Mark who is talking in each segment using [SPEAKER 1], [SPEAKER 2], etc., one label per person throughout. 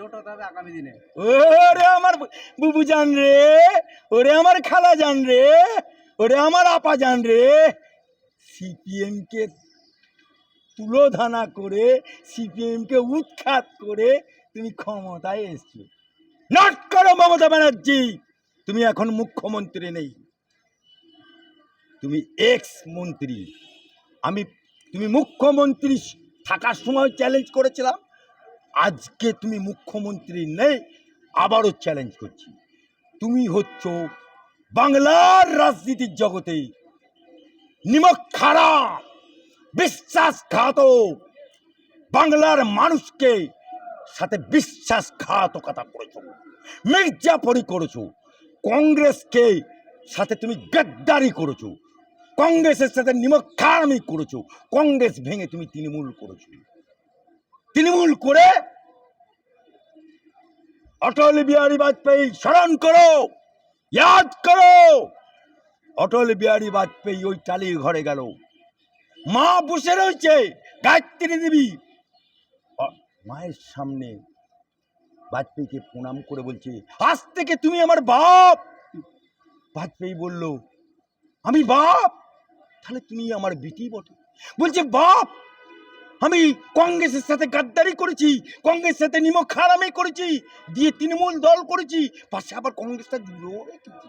[SPEAKER 1] লোটাতে হবে আগামী দিনে।
[SPEAKER 2] ওরে আমার বুবু জান রে, ওরে আমার খালা জান রে, ওরে আমার আপা জান রে, সিপিএম কে তুলোধনা করে, সিপিএম কে উৎখাত করে তুমি ক্ষমতায় এসছো। নট করো মমতা ব্যানার্জি, তুমি এখন মুখ্যমন্ত্রী নেই, তুমি এক্স মন্ত্রী। তুমি মুখ্যমন্ত্রী থাকার সময় চ্যালেঞ্জ করেছিলাম, আজকে তুমি মুখ্যমন্ত্রী নেই, আবারও চ্যালেঞ্জ করছি। তুমি হচ্ছ বাংলার রাজনীতির জগতে নিমকহারা, বিশ্বাসঘাতক, বাংলার মানুষকে সাথে বিশ্বাসঘাতকতা করেছো, মির্জাফরি করেছো, কংগ্রেসকে সাথে তুমি গদ্দারি করেছো, কংগ্রেসের সাথে নিমকহারামি করেছো, কংগ্রেস ভেঙে তুমি তৃণমূল করেছো। তৃণমূল করে অটল বিহারী বাজপেয়ী স্মরণ করো, ইয়াদ করো। অটল বিহারী বাজপেয়ী ওই টালির ঘরে গেল, মা বসে রয়েছে গায়ত্রী দেবী, মায়ের সামনে বাজপেয়ীকে প্রণাম করে বলছে, আজ থেকে তুমি আমার বাপ। বাজপেয়ী বলল, আমি বাপ? তাহলে তুমি আমার বিটি বটে। বলছে, বাপ, আমি কংগ্রেসের সাথে গাদ্দারি করেছি, কংগ্রেসের সাথে নিমকহারামি করেছি, দিয়ে তৃণমূল দল করেছি, পাশে আবার কংগ্রেসটা জুড়েও রেখেছি,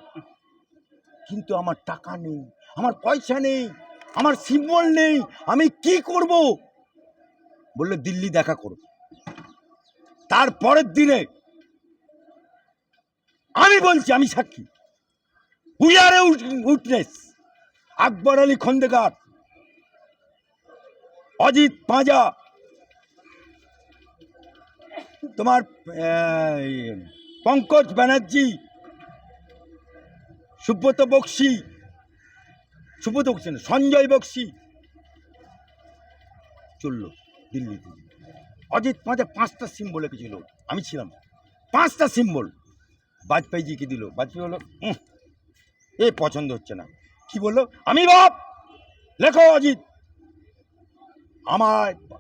[SPEAKER 2] কিন্তু আমার টাকা নেই, আমার পয়সা নেই, আমার সিম্বল নেই, আমি কি করব? বললো, দিল্লি দেখা করো। তারপরের দিনে আমি বলছি, আমি সাক্ষী, we are A witness, Akbar Ali Khandakar, Ajit পাঁজা, তোমার পঙ্কজ ব্যানার্জি, সুব্রত বক্সি, সঞ্জয় বক্সি চললো দিল্লিতে। অজিত পাঁজা 5টা সিম্বল এঁকেছিল, আমি ছিলাম, 5টা সিম্বল বাজপেয়ীজিকে দিল। বাজপেয়ী হলো, এ পছন্দ হচ্ছে না। কি বললো? আমি বাপ, লেখো অজিত,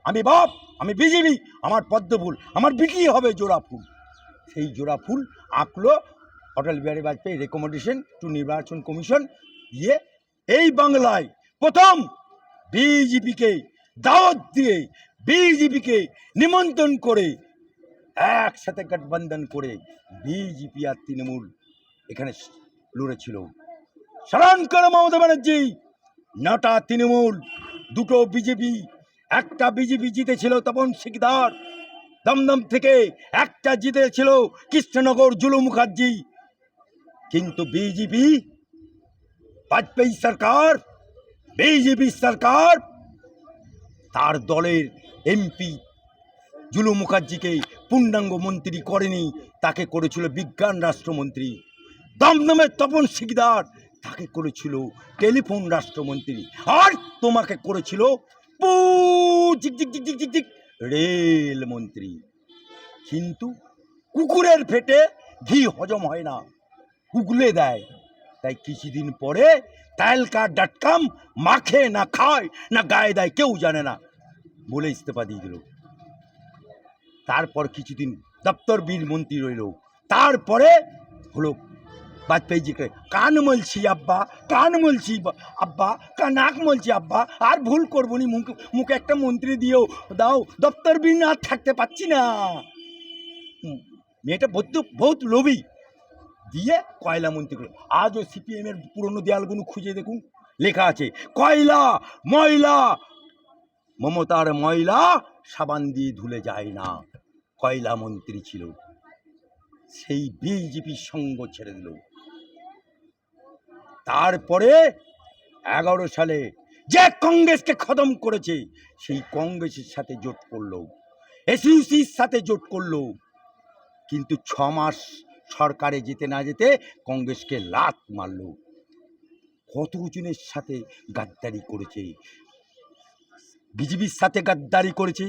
[SPEAKER 2] আমি বাপ, আমি বিজেপি, আমার পদ্ম ফুল, আমার বিক্রি হবে জোড়া ফুল। সেই জোড়া ফুল আঁকলো অটল বিহারী বাজপেয়ী, রেকমেন্ডেশন টু নির্বাচন কমিশন দিয়ে এই বাংলায় প্রথম বিজেপিকে দাওয়াত দিয়ে, বিজেপিকে নিমন্ত্রণ করে, একসাথে গঠবন্ধন করে বিজেপি আর তৃণমূল এখানে লড়েছিল। স্মরণ করো মমতা ব্যানার্জি, 9টা তৃণমূল, 2টো বিজেপি, একটা বিজেপি জিতেছিল তপন শিকদার দমদম থেকে, একটা জিতেছিল কৃষ্ণনগর জুলু মুখার্জি, কিন্তু বিজেপি, বাজপেয়ী সরকার, বিজেপি সরকার তার দলের এমপি জুলু মুখার্জিকে পূর্ণাঙ্গ মন্ত্রী করেনি, তাকে করেছিল বিজ্ঞান রাষ্ট্রমন্ত্রী। দমদমের তপন শিকদার, তাকে করেছিল টেলিফোন রাষ্ট্রমন্ত্রী, আর তোমাকে করেছিল রেল মন্ত্রী। কিন্তু কুকুরের পেটে ঘি হজম হয় না, উগলে দেয়। তাই কিছুদিন পরে তালকা.com মাখে না খায় না গায়ে দেয়, কেউ জানে না বলে ইস্তফা দিয়ে দিল। তারপর কিছুদিন দপ্তর বীর মন্ত্রী রইল। তারপরে হলো বাজপেয়ীজিকে কান মলছি আব্বা, কান মলছি আব্বা, নাক মলছি আব্বা, আর ভুল করবো নি, মুখে একটা মন্ত্রী দিয়েও দাও, দপ্তর বীর না থাকতে পারছি না। মেয়েটা বহুত লোভী, দিয়ে কয়লা মন্ত্রী করলো। আজও সিপিএম এর পুরনো দেয়ালগুলো খুঁজে দেখুন, লেখা আছে কয়লা ময়লা, মমতার ময়লা সাবান দিয়ে ধুলে যায় না, কয়লা মন্ত্রী ছিল। সেই বিজেপির সঙ্গ ছেড়ে দিল। তারপরে 11 সালে যে কংগ্রেসকে খতম করেছে, সেই কংগ্রেসের সাথে জোট করলো, এসইউসির সাথে জোট করলো, কিন্তু 6 মাস সরকারে যেতে না যেতে কংগ্রেসকে লাত মারলো। কতজনের সাথে গাদ্দারি করেছে, বিজেপির সাথে গাদ্দারি করেছে,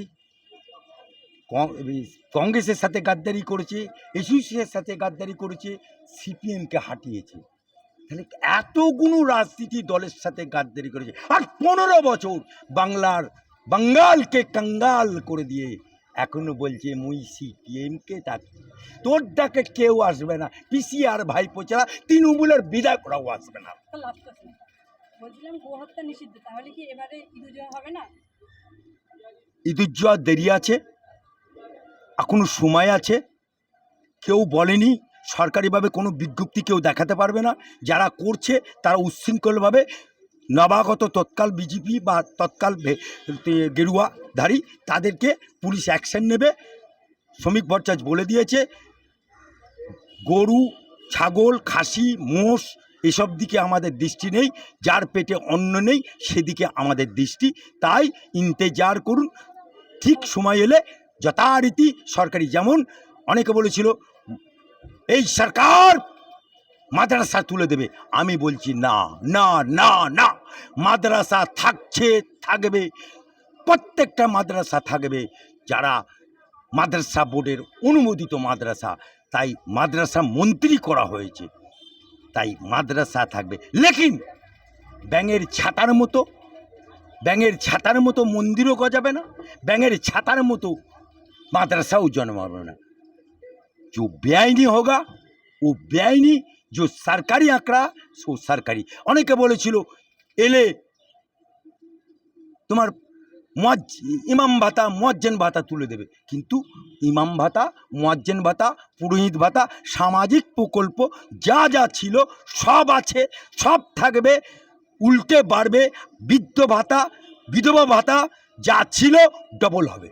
[SPEAKER 2] কংগ্রেসের সাথে গাদ্দারি করেছে, এসইউসির সাথে গাদ্দারি করেছে, সিপিএমকে হাঁটিয়েছে। তাহলে এতগুলো রাজনীতি দলের সাথে গাদ্দারি করেছে, আর 15 বছর বাংলাকে কাঙ্গাল করে দিয়ে এখনো বলছে মুই সিপিএমকে ডাকি, তোর ডাকে কেউ আসবে না, পিসি আর ভাইপো ছাড়া তৃণমূলের বিধায়করাও আসবে না।
[SPEAKER 1] লাস্ট কোশ্চেন, বলছিলাম গোহত্যা নিষিদ্ধ, তাহলে কি এবারে ইদুজোয়া হবে না?
[SPEAKER 2] ইদুজ্জোয়া দেরি আছে, এখনো সময় আছে। কেউ বলেনি, সরকারিভাবে কোনো বিজ্ঞপ্তি কেউ দেখাতে পারবে না। যারা করছে তারা উচ্ছৃঙ্খলভাবে নবাগত তৎকাল বিজেপি বা তৎকাল গেরুয়াধারী তাদেরকে পুলিশ অ্যাকশন নেবে। শ্রমিক ভট্টাচার্য বলে দিয়েছে, গরু, ছাগল, খাসি, মোষ এসব দিকে আমাদের দৃষ্টি নেই, যার পেটে অন্ন নেই সেদিকে আমাদের দৃষ্টি। তাই ইন্তেজার করুন, ঠিক সময় এলে যথারীতি সরকারি, যেমন অনেকে বলেছিল এই সরকার মাদ্রাসা তুলে দেবে, আমি বলছি না না না না, মাদ্রাসা থাকছে, থাকবে, প্রত্যেকটা মাদ্রাসা থাকবে যারা মাদ্রাসা বোর্ডের অনুমোদিত মাদ্রাসা। তাই মাদ্রাসা মন্ত্রী করা হয়েছে, তাই মাদ্রাসা থাকবে। লেকিন ব্যাঙের ছাতার মতো মন্দিরও গজাবে না, ব্যাঙের ছাতার মতো মাদ্রাসাও জন্মাবে না। जो बेआईनी होगा वो बेआईनी, जो सरकारी आंकड़ा सो सरकारी। অনেকে বলেছিল এলে তোমার ইমাম ভাতা, মুয়াজ্জিন ভাতা তুলে দেবে, কিন্তু ইমাম ভাতা, মুয়াজ্জিন ভাতা, পুরোহিত ভাতা, সামাজিক প্রকল্প যা যা ছিল সব আছে, সব থাকবে, উল্টে বাড়বে। বৃদ্ধ ভাতা, বিধবা ভাতা যা ছিল ডবল হবে।